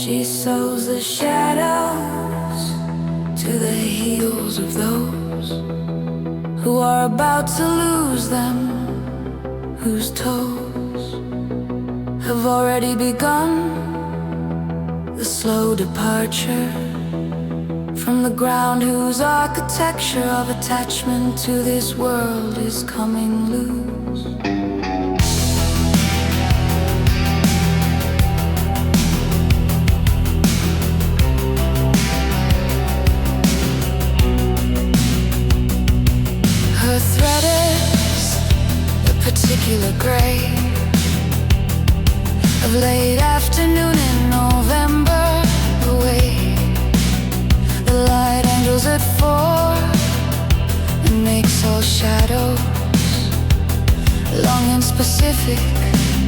She sows the shadows to the heels of those who are about to lose them, whose toes have already begun the slow departure from the ground, whose architecture of attachment to this world is coming loose. Her thread is a particular grey of late afternoon in November away. The light angles at 4 and makes all shadows long and specific.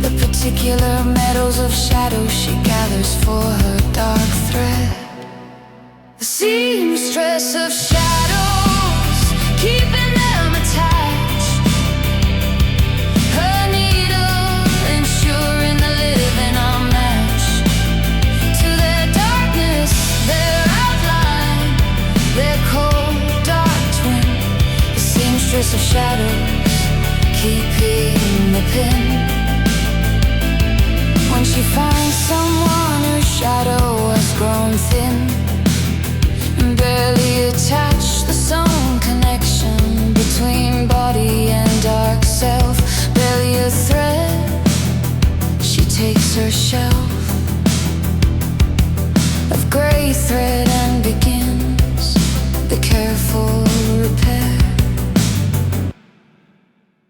The particular meadows of shadows she gathers for her dark thread. The seamstress of shadows, keeping them attached. Her needle ensuring the living are matched to their darkness, their outline, their cold dark twin. The seamstress of shadows, keeping the pin. When she finds someone whose shadow has grown thin and barely attached, the song connection between body and dark self, barely a thread. She takes her shelf of grey thread and begins the careful repair.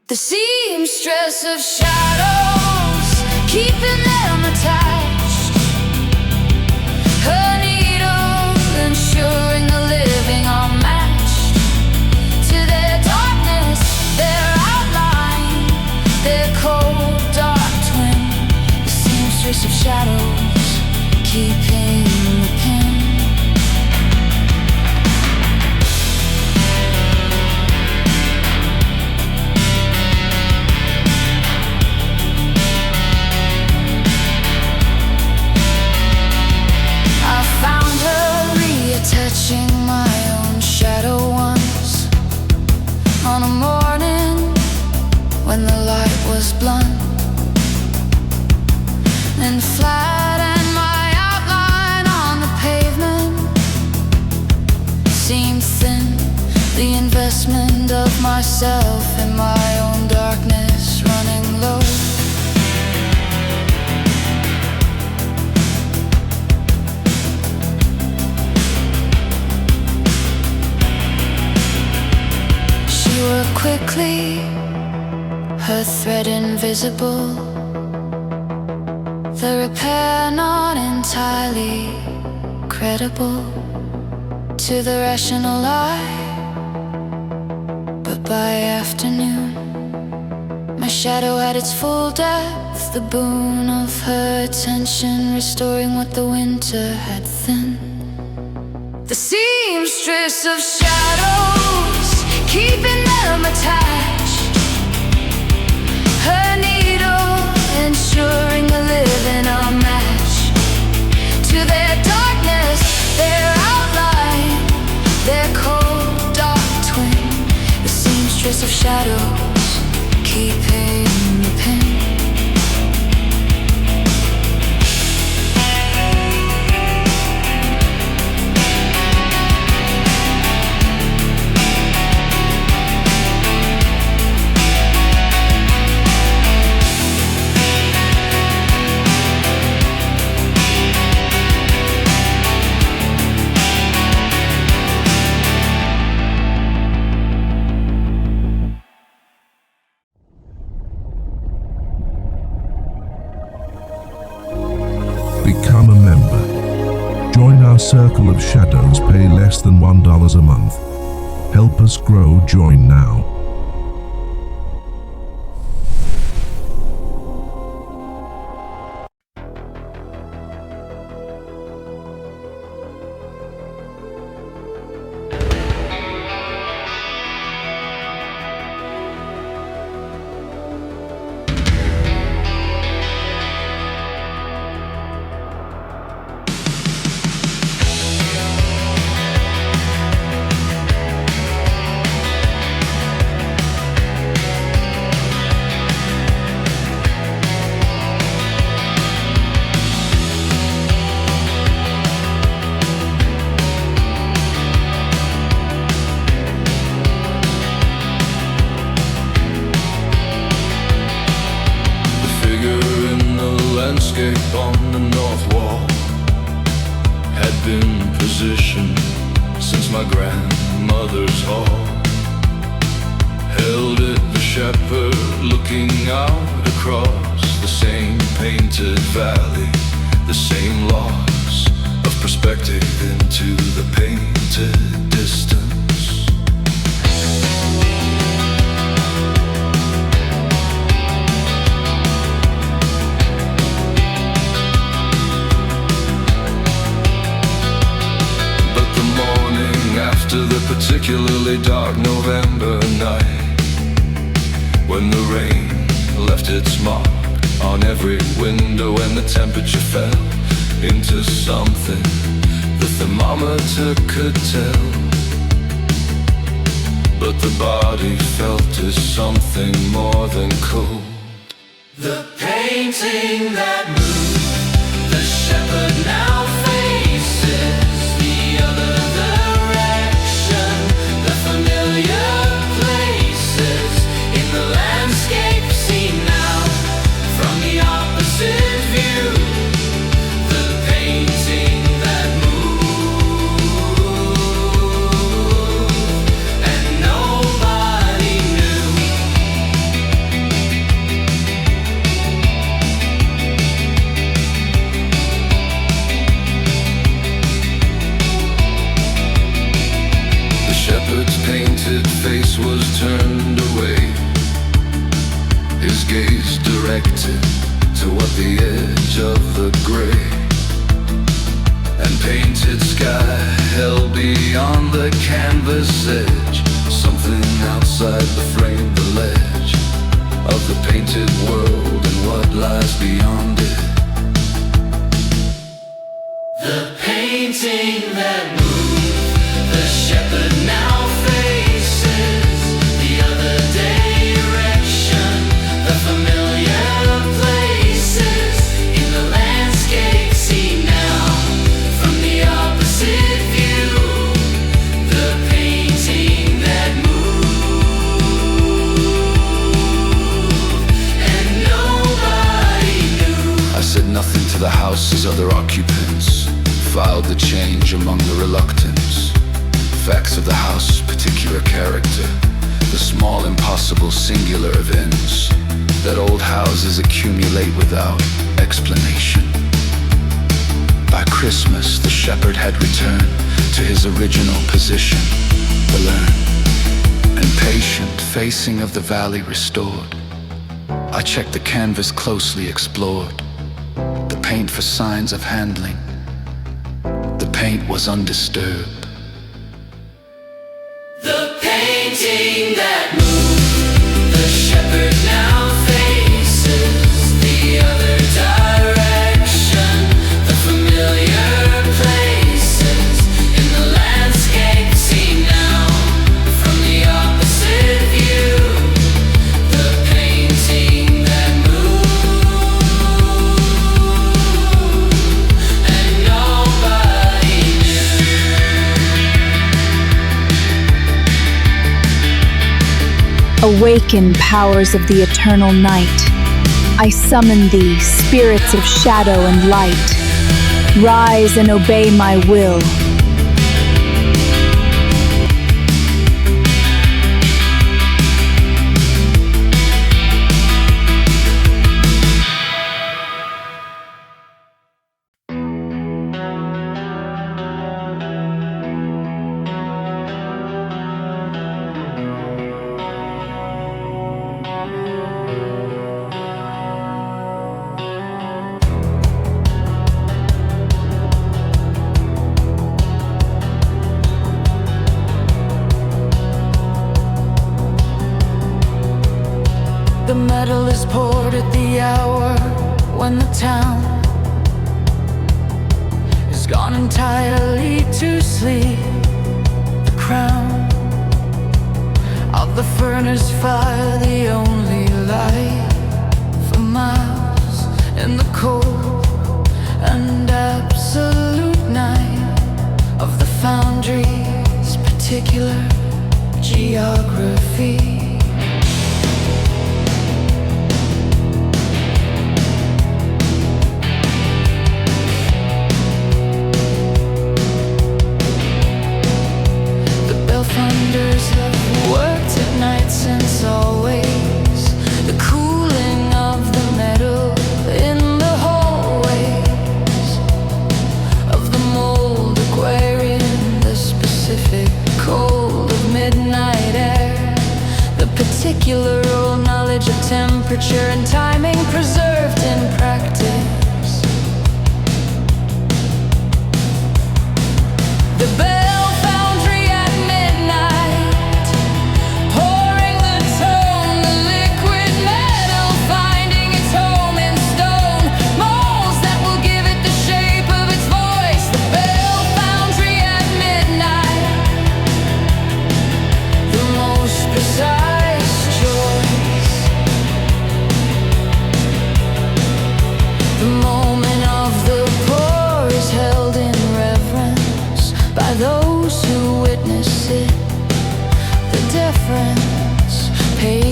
The seamstress of shadows, keeping them attached. Her needle ensuring the living are matched to their darkness, their outline, their cold dark twin. The seamstress of shadows, keeping the pin. Touching my own shadow once on a morning when the light was blunt and flat, and my outline on the pavement seemed thin. The investment of myself in my own darkness running low. Quickly, her thread invisible, the repair not entirely credible to the rational eye. But by afternoon, my shadow had its full depth, the boon of her attention, restoring what the winter had thinned. The seamstress of shadows, keeping them attached. Her needle ensuring the living are matched to their darkness, their outline, their cold dark twin. The seamstress of shadows, keeping the pin. Become a member. Join our circle of shadows, pay less than $1 a month. Help us grow, join now. landscape on the north wall had been positioned since my grandmother's hall. Held it the shepherd looking out across the same painted valley, the same loss of perspective into the painted distance. After the particularly dark November night, when the rain left its mark on every window and the temperature fell into something the thermometer could tell, but the body felt is something more than cold. The painting that moved, the shepherd now faces the other direction. The familiar places in the landscape seen now from the opposite view. The painting that moved and nobody knew. The shepherd's painted face was turned away, his gaze directed toward the edge of the gray, and painted sky held beyond the canvas edge, something outside the frame, the ledge of the painted world and what lies beyond it. The painting that moved, the shepherd now faces the other direction. The familiar places in the landscape seen now from the opposite view. The painting that moved and nobody knew. I said nothing to the house's other occupants, filed the change among the reluctance. Facts of the house, particular character, the small, impossible, singular events that old houses accumulate without explanation. By Christmas, the shepherd had returned to his original position, the learned and patient facing of the valley restored. I checked the canvas closely, explored the paint for signs of handling. The paint was undisturbed. The painting that moved, the shepherd now faces the other direction. The familiar places in the landscape seen now from the opposite view. The painting that moved and nobody knew. Awaken, powers of the eternal night. I summon thee, spirits of shadow and light. Rise and obey my will. The metal is poured at the hour when the town is gone entirely to sleep. The crown of the furnace fire, the only light for miles in the cold and absolute night of the foundry's particular geography.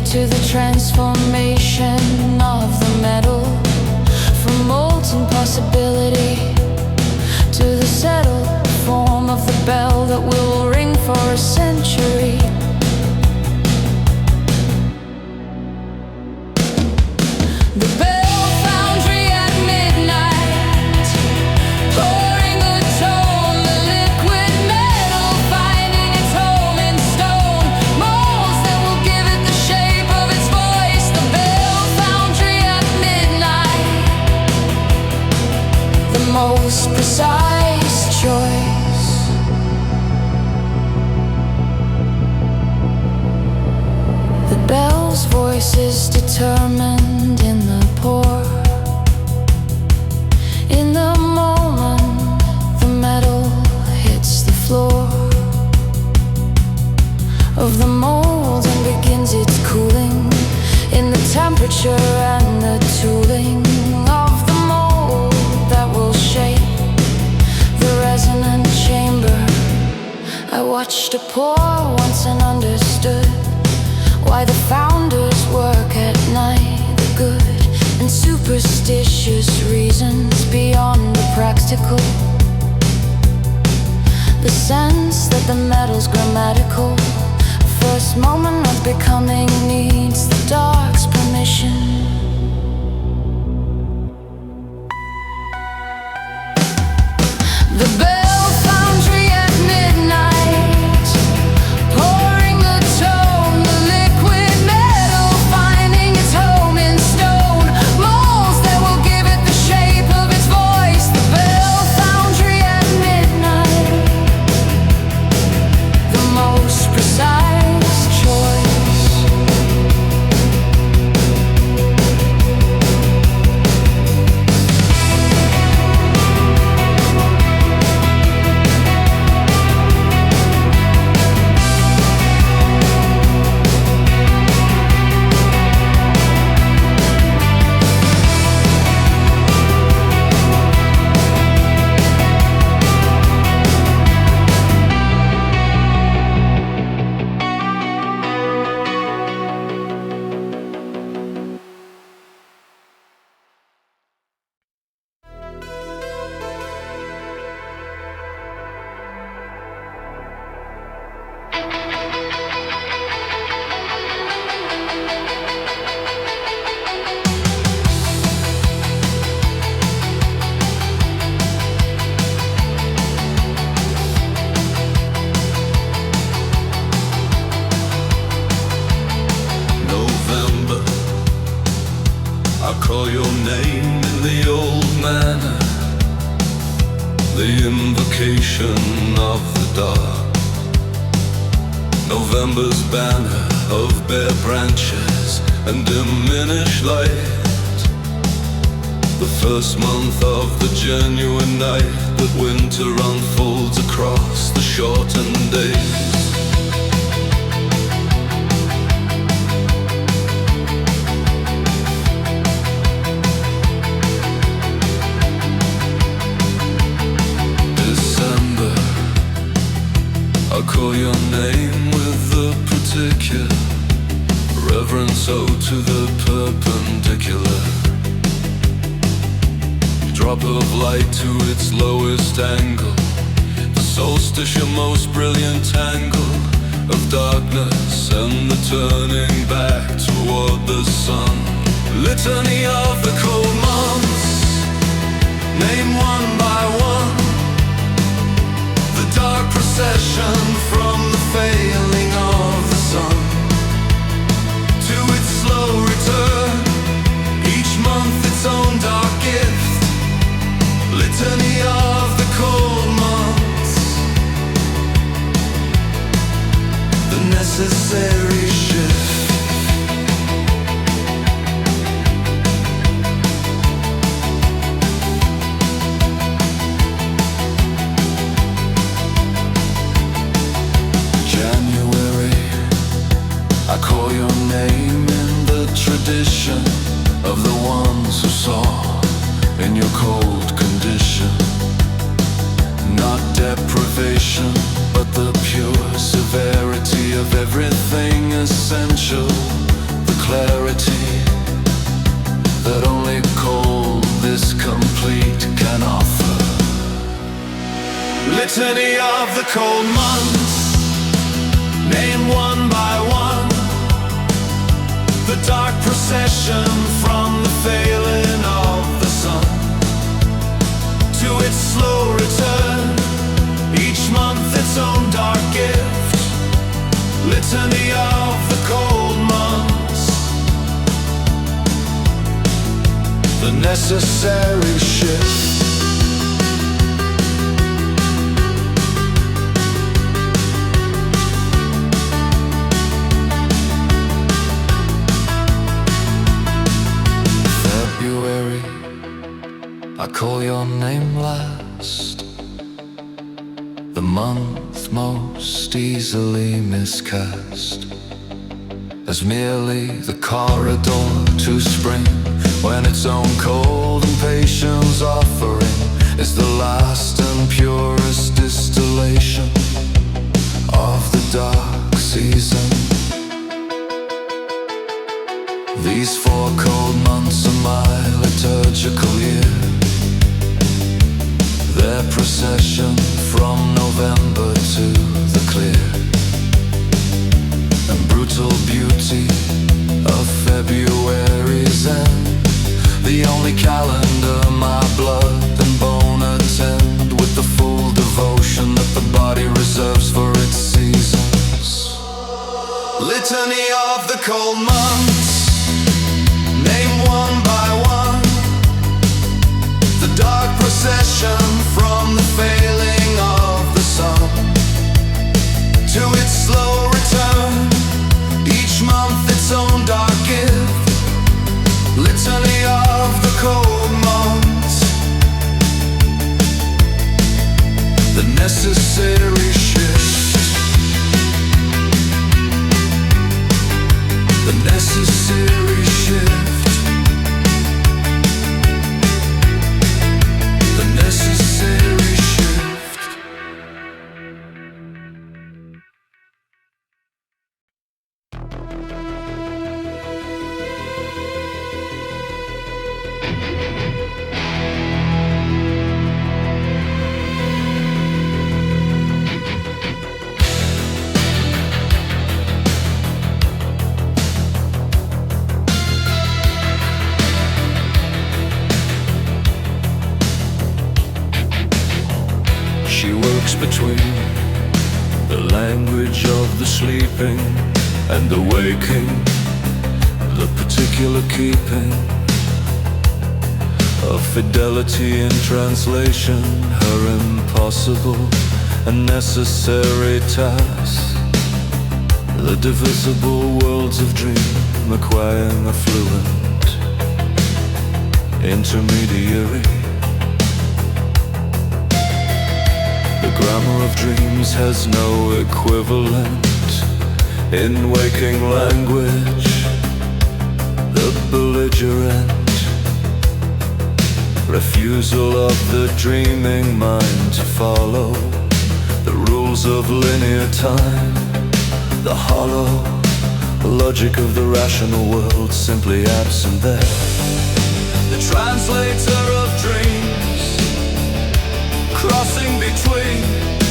to the transformation of the metal, from molten possibility to the settled form of the bell that will ring for a century. The bell foundry at midnight, pouring the tone, the liquid metal finding its home in stone, molds that will give it the shape of its voice. The bell foundry at midnight, the most precise choice. The bell's voice is determined in the pour. In the moment the metal hits the floor of the mold and begins its cooling in the temperature and the tooling of the mold that will shape the resonant chamber. I watched it pour once and understood why the founders work at night. The good and superstitious reasons beyond the practical. The sense that the metal's grammatical first moment of becoming needs the dark's permission. The bell foundry at midnight, pouring the tone, the liquid metal finding its home in stone, molds that will give it the shape of its voice. The bell foundry at midnight, the most precise choice. November, I call your name in the old manner, the invocation of the dark. November's banner of bare branches and diminished light, the first month of the genuine night that winter unfolds across the shortened days. December, I call your name with the particular reverence owed to the perpendicular. Drop of light to its lowest angle, the solstice your most brilliant angle of darkness and the turning back toward the sun. Litany of the cold months, name one by one, the dark procession from the failing of the sun to its slow return, each month its own dark gift. Litany of the cold months, the necessary shift. January, I call your name in the tradition of the ones who saw in your cold condition, not deprivation, but the pure severity of everything essential clarity that only cold this complete can offer. Litany of the cold months, name one by one, the dark procession from the failing of the sun to its slow return, each month its own dark gift. Litany of the cold months, the necessary shift. February, I call your name last, the month most easily miscast as merely the corridor to spring, when its own cold and patience offering is the last and purest distillation of the dark season. These 4 cold months of my liturgical year, their procession from November to the clear and brutal beauty of February's end, the only calendar my blood and bone attend with the full devotion that the body reserves for its seasons. Litany of the cold months, name one by one, the dark procession from the failing of the sun to its slow return, each month its own dark gift. Litany of the cold months, the necessary shift, the necessary shift, the necessary shift. She works between the language of the sleeping and the waking, the particular keeping of fidelity in translation, her impossible and necessary task. The divisible worlds of dream acquiring a fluent intermediary. The grammar of dreams has no equivalent in waking language. The belligerent refusal of the dreaming mind to follow the rules of linear time, the hollow logic of the rational world simply absent there. The translator of dreams, crossing between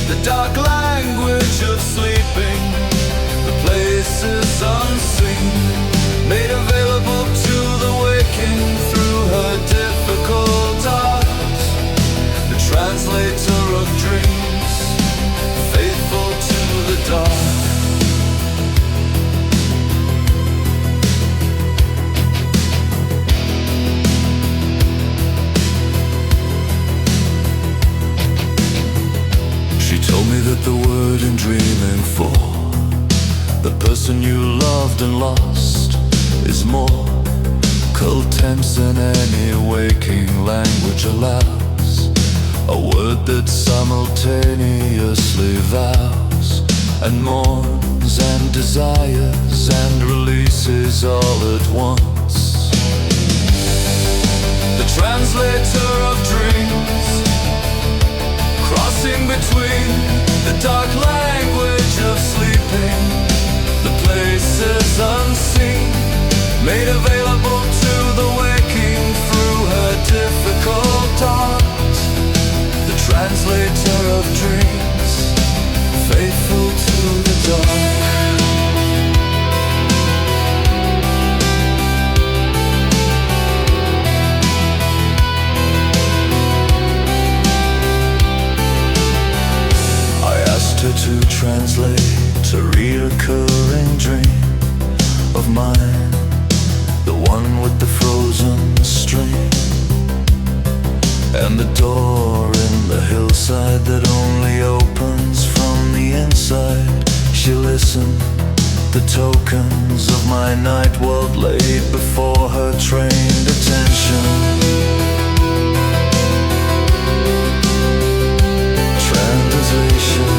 the dark language of sleeping, the places unseen, made available to the waking through her difficult art. The translator of dreams, faithful to the dark. Told me that the word in dreaming for the person you loved and lost is more cult tense than any waking language allows. A word that simultaneously vows and mourns and desires and releases all at once. The translator of dreams, crossing between the dark language of sleeping, the places unseen, made available to the waking through her difficult thoughts. The translator of dreams, faithful to the dark. Her to translate a reoccurring dream of mine, the one with the frozen stream and the door in the hillside that only opens from the inside. She listened, the tokens of my night world laid before her trained attention. Translation.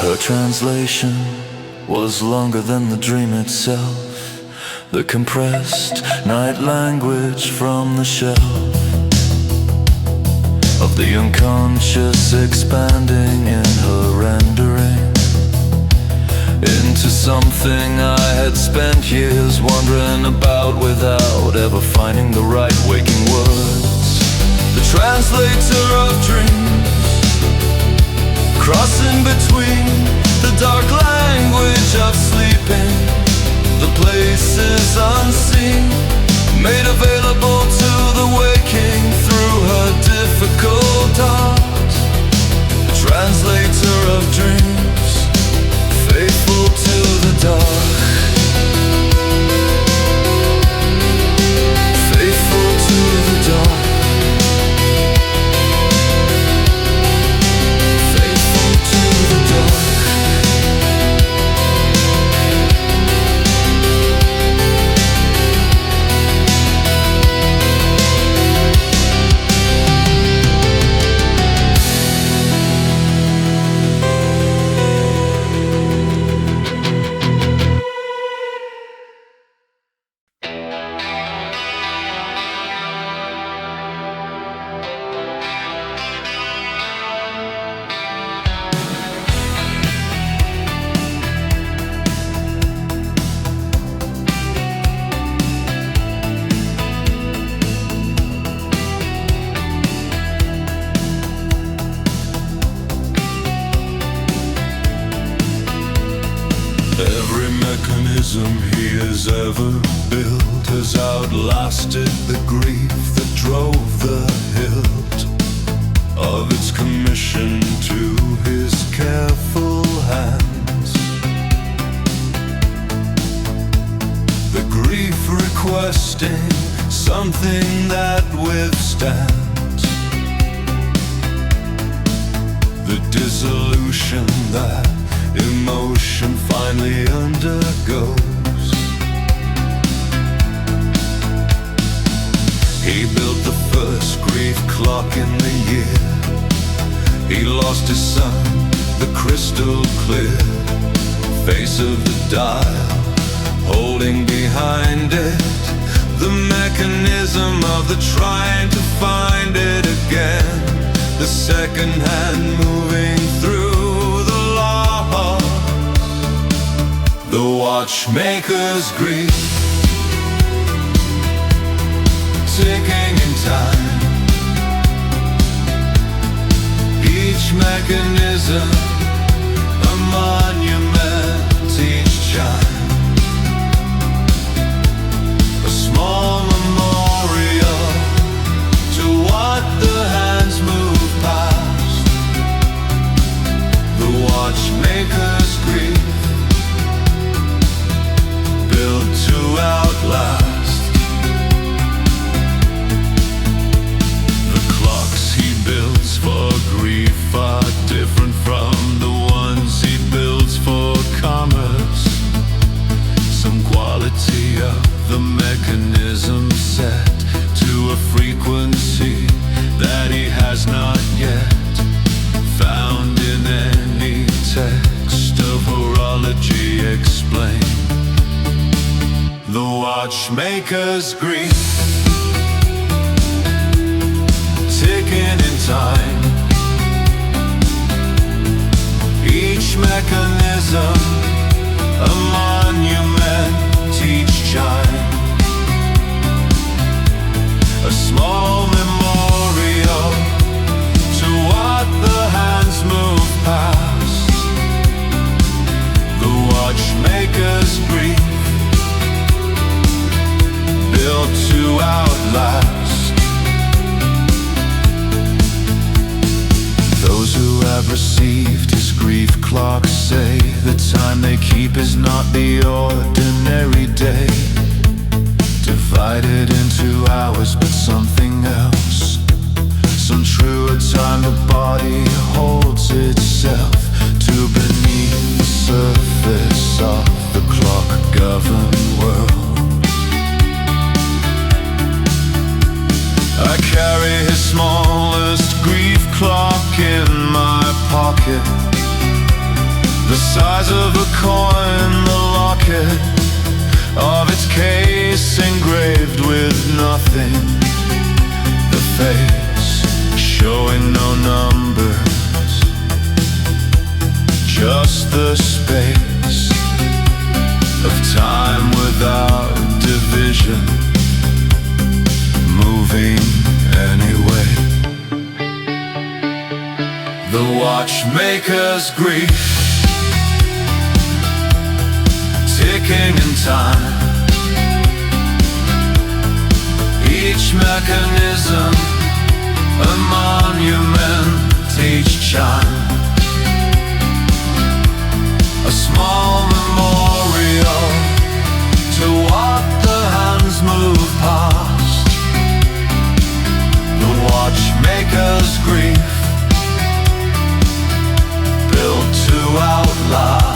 Her translation was longer than the dream itself, the compressed night language from the shelf of the unconscious expanding in her rendering into something I had spent years wondering about without ever finding the right waking words. The translator of dreams, crossing between the dark language of sleeping, the places unseen, made available to the waking through her difficult art. The translator of dreams, faithful to the dark. Faithful to the dark. Every mechanism he has ever built has outlasted the grief that drove the hilt of its commission to his careful hands. The grief requesting something that withstands the dissolution that emotion finally undergoes. He built the first grief clock in the year. He lost his son, the crystal clear face of the dial, holding behind it the mechanism of the trying to find it again, the second hand moving through the watchmaker's grief, ticking in time. Each mechanism a monument, each chime a small memorial to what the hands move past. The watchmaker's grief, built to outlast. The clocks he builds for grief are different from the ones he builds for commerce. Some quality of the mechanism set to a frequency that he has not yet found in any text of horology explained. The watchmaker's grief, ticking in time. Each mechanism, a monument, each chime, a small memorial to what the hands move past, the watchmaker's grief, built to outlast those who have received his grief. Clocks say the time they keep is not the ordinary day, divided into hours, but something else, some truer time. The body holds itself to beneath the surface of the clock-governed world. I carry his smallest grief clock in my pocket, the size of a coin, the locket of its case engraved with nothing, the face showing no numbers, just the space of time without division, moving anyway. The watchmaker's grief, ticking in time, each mechanism, a monument, each chime, a small memorial to what the hands move past, the watchmaker's grief, built to outlast.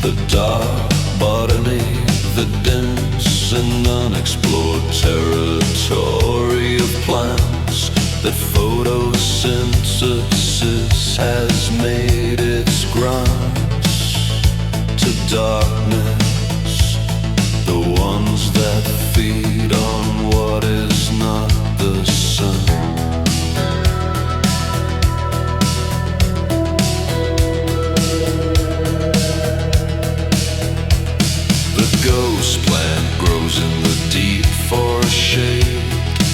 The dark botany, the dense and unexplored territory of plants that photosynthesis has made its grants to darkness, the ones that feed on what is not the sun. Ghost plant grows in the deep for shade,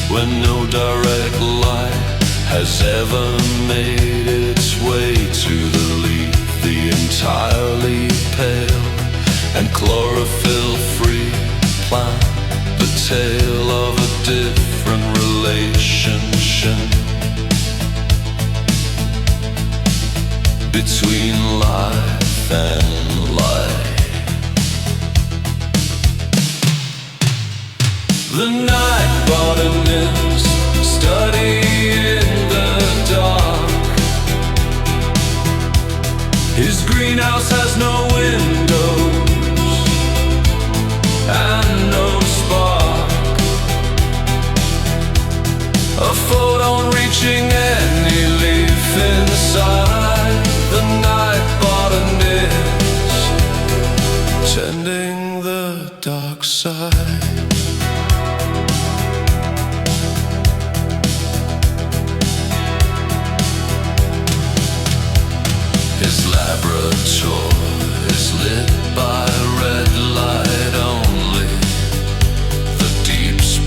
when no direct light has ever made its way to the leaf. The entirely pale and chlorophyll-free plant, the tale of a different relationship between life and life. The night botanist, study in the dark. His greenhouse has no windows and no spark, a photon reaching any leaf inside. The night botanist, tending the dark side. His laboratory is lit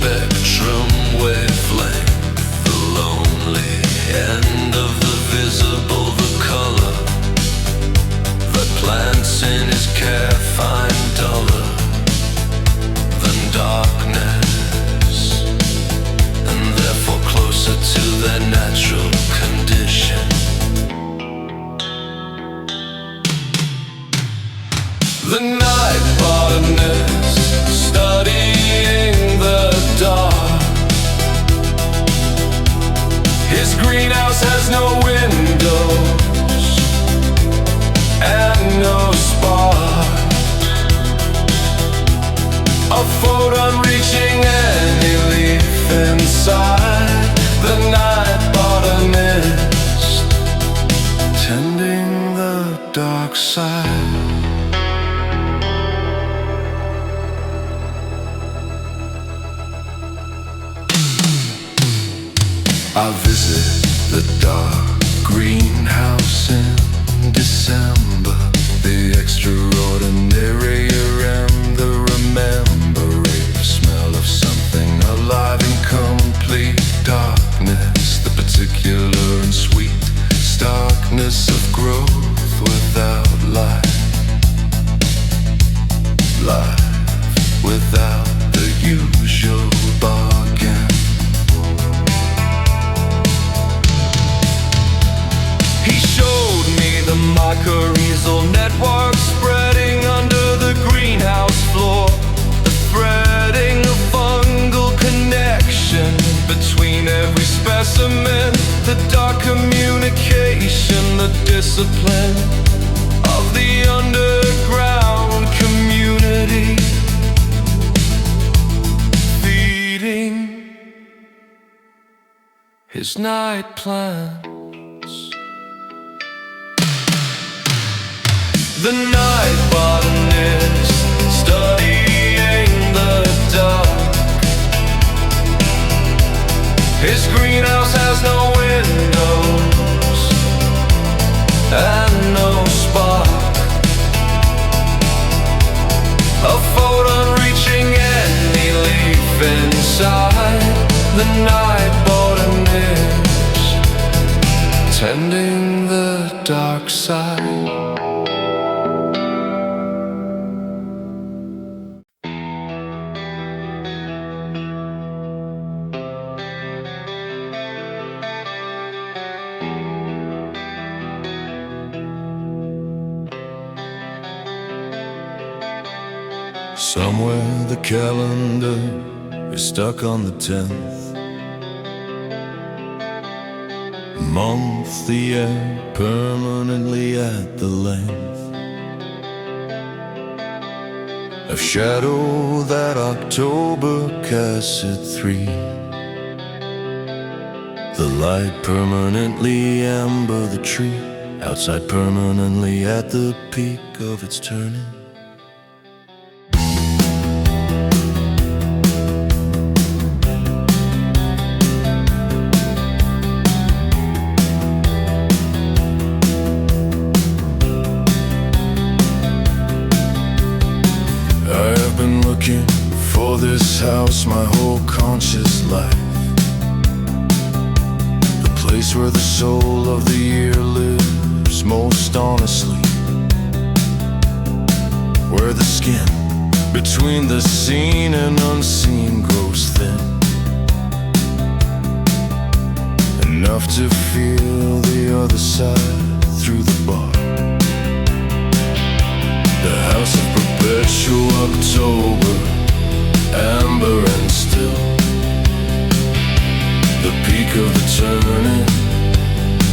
spectrum wavelength, the lonely end of the visible, the color that plants in his care find duller than darkness, and therefore closer to their natural condition. The night botanist studying the dark. His greenhouse has no windows and no spark. A photon reaching any leaf inside. The night botanist tending the dark side. I visit the dark greenhouse in December, the extraordinary and the remembering smell of something alive in complete darkness, the particular and sweet starkness of growth without life, life without the usual bargain. He showed me the mycorrhizal network spreading under the greenhouse floor, the threading of fungal connection between every specimen, the dark communication, the discipline of the underground community, feeding his night plants. The night botanist studying the dark. His greenhouse has no windows and no spark. A photon reaching any leaf inside. The night botanist tending the dark side. Somewhere the calendar is stuck on the 10th month, the year permanently at the length of shadow that October casts at 3. The light permanently amber the tree, outside permanently at the peak of its turning. For this house my whole conscious life, the place where the soul of the year lives most honestly, where the skin between the seen and unseen grows thin, enough to feel the other side through the bar. The house of perpetual October, amber and still, the peak of the turning,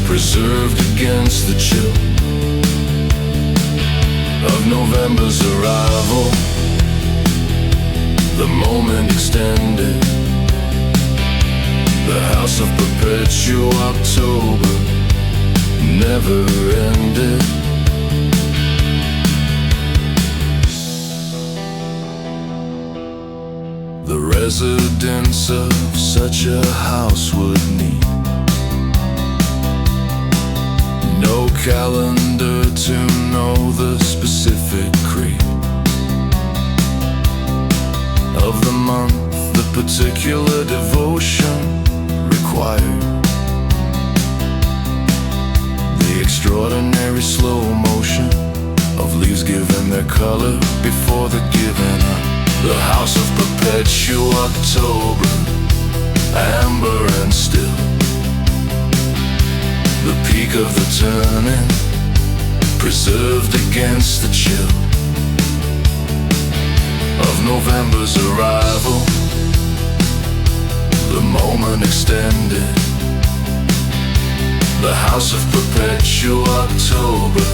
preserved against the chill of November's arrival, the moment extended, the house of perpetual October never ended. The residents of such a house would need no calendar to know the specific creed of the month, the particular devotion required. The extraordinary slow motion of leaves giving their color before the giving up. The house of perpetual October, amber and still. The peak of the turning, preserved against the chill of November's arrival. The moment extended. The house of perpetual October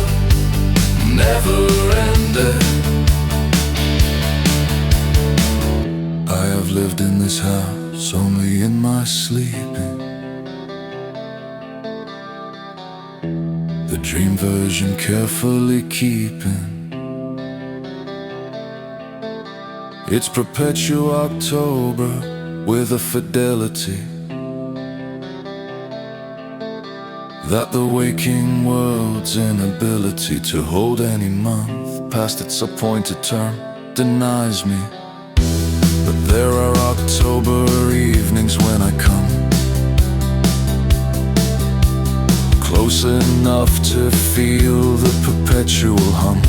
never ended. I have lived in this house only in my sleeping. The dream version carefully keeping. It's perpetual October with a fidelity that the waking world's inability to hold any month past its appointed term denies me. But there are October evenings when I come close enough to feel the perpetual hum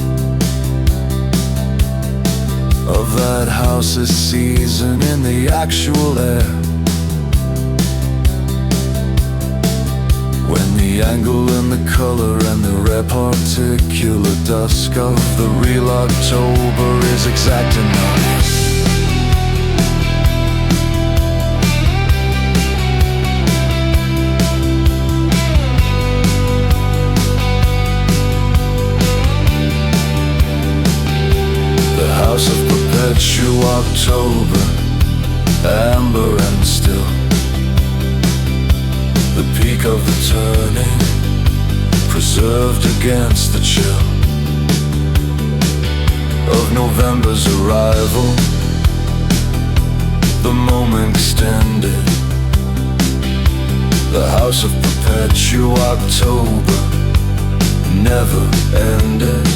of that house's season in the actual air. When the angle and the color and the rare particular dusk of the real October is exact enough. The house of perpetual October, amber and still. The peak of the turning, preserved against the chill of November's arrival. The moment extended. The house of perpetual October never ended.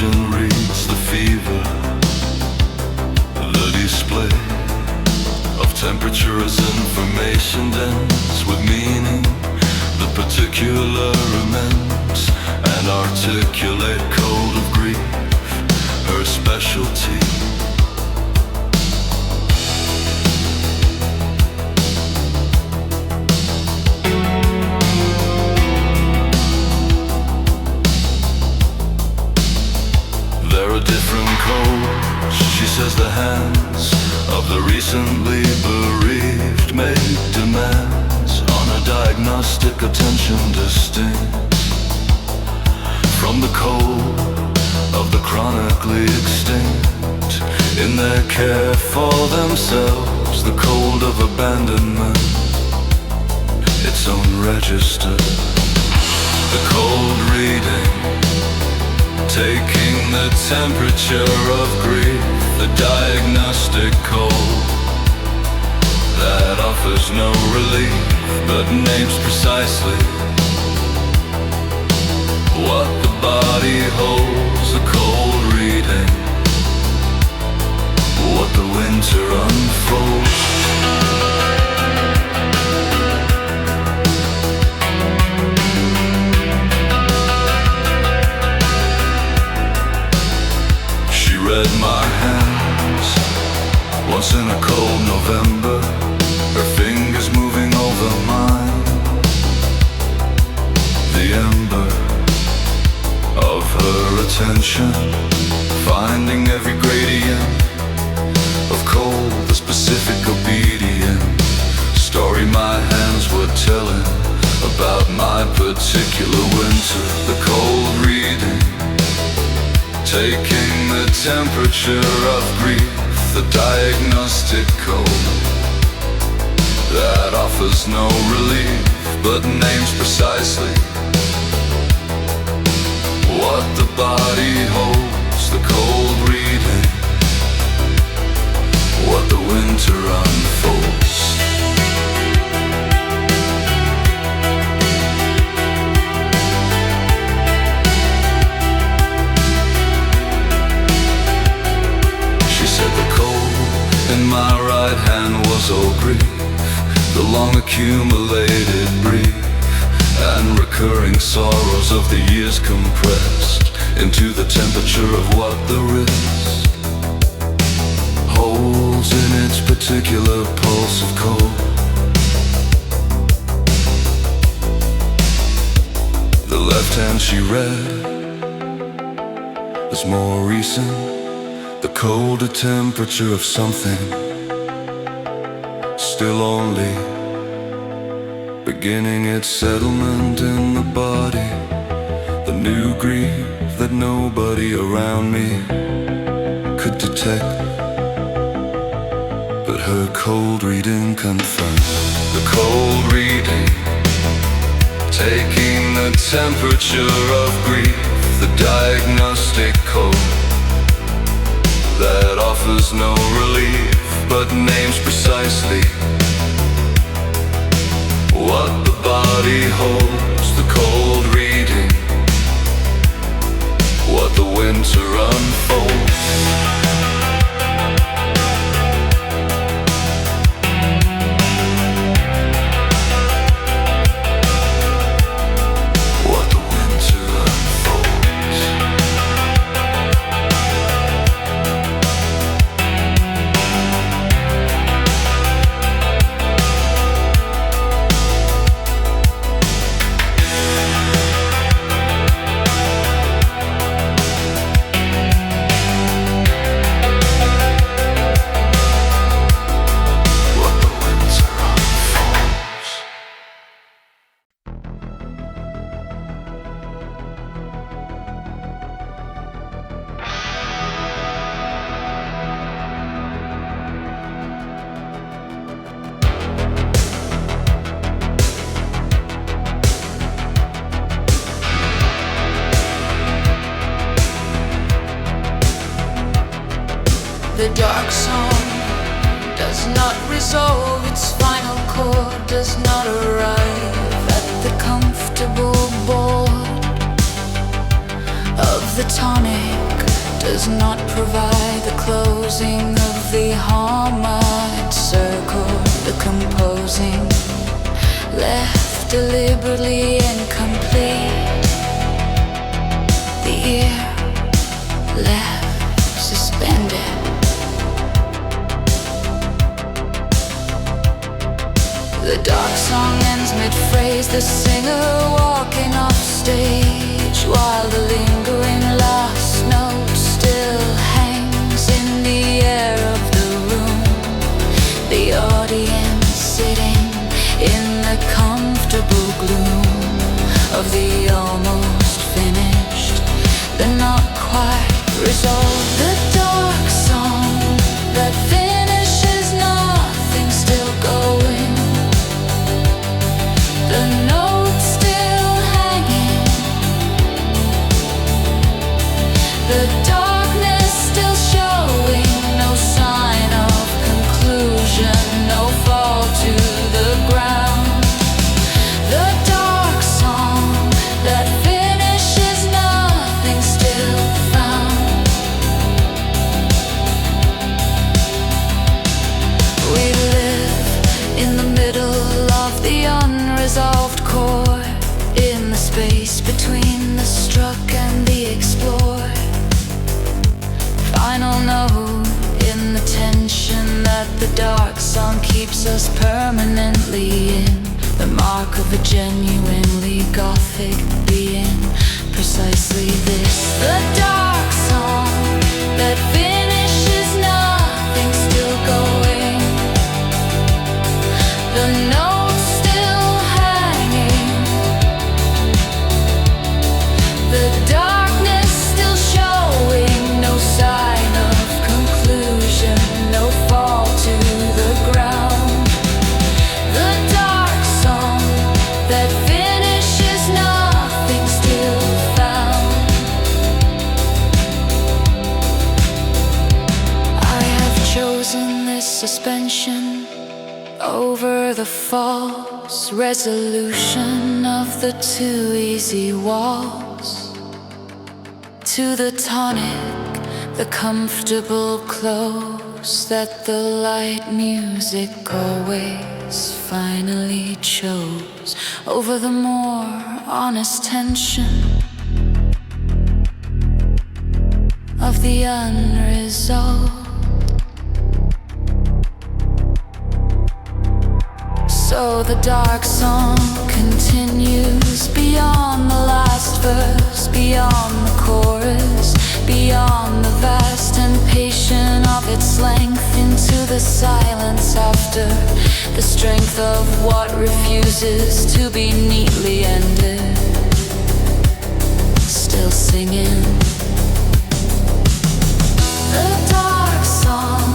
Reads the fever, the display of temperature as information dense with meaning. The particular immense and articulate code of grief, her specialty. Different codes, she says the hands of the recently bereaved make demands on a diagnostic attention distinct from the code of the chronically extinct. In their care for themselves, the code of abandonment, its own register, the cold reading, taking the temperature of grief, the diagnostic code that offers no relief but names precisely what the body holds. The cold reading, what the winter unfolds. Read my hands once in a cold November, her fingers moving over mine. The ember of her attention finding every gradient of cold, the specific obedient story my hands were telling about my particular winter. The cold reading, taking the temperature of grief, the diagnostic code that offers no relief but names precisely what the body holds. The cold reading, what the winter unfolds. She said the cold in my right hand was all grief, the long accumulated brief and recurring sorrows of the years compressed into the temperature of what the wrist holds in its particular pulse of cold. The left hand she read is more recent, the colder temperature of something still only beginning its settlement in the body. The new grief that nobody around me could detect, but her cold reading confirmed. The cold reading, taking the temperature of grief, the diagnostic code that offers no relief but names precisely what the body holds. The cold reading, what the winter unfolds. What the winter unfolds. The dark song does not resolve, its final chord does not arrive at the comfortable board of the tonic, does not provide the closing of the harmonic circle, the composing left deliberately incomplete, the ear left suspended. The dark song ends mid-phrase, the singer walking off stage, while the lingering last note still hangs in the air of the room. The audience sitting in the comfortable gloom of the almost finished, the not quite resolved. The dark song that finishes nothing still going, the note still hanging, the darkness still showing, no sign of conclusion, no fall to the ground. The dark song that finishes nothing still found. We live in the middle of the unresolved chord, in the space between the struck and the explored. Final note in the tension that the dark song keeps us permanently in, the mark of a genuinely Gothic being, precisely this. The dark song that finishes nothing, still going. The notes still hanging, the darkness still showing, no sign of conclusion, no fall to the ground. The dark song that finishes nothing, still found. I have chosen this suspension over the false resolution of the too easy walls. To the tonic, the comfortable clothes that the light music always finally chose, over the more honest tension of the unresolved. So the dark song continues beyond the last verse, beyond the chorus, beyond the vast and patient of its length, into the silence after, the strength of what refuses to be neatly ended, still singing. The dark song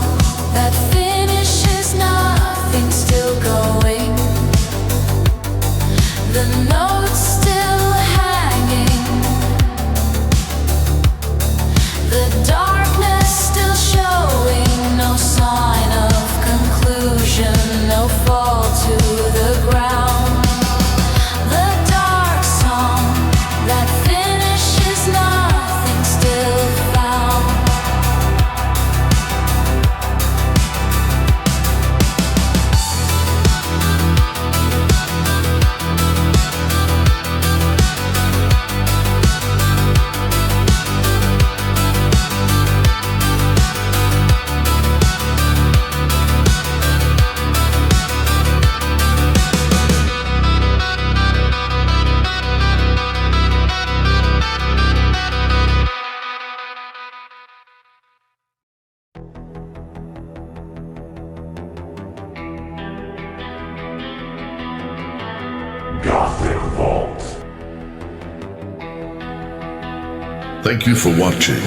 that finishes nothing, still going. The notes still hanging, the darkness still showing, no sign of conclusion, no fall to the ground. The dark song that finishes nothing, still found. Gothic Vault. Thank you for watching.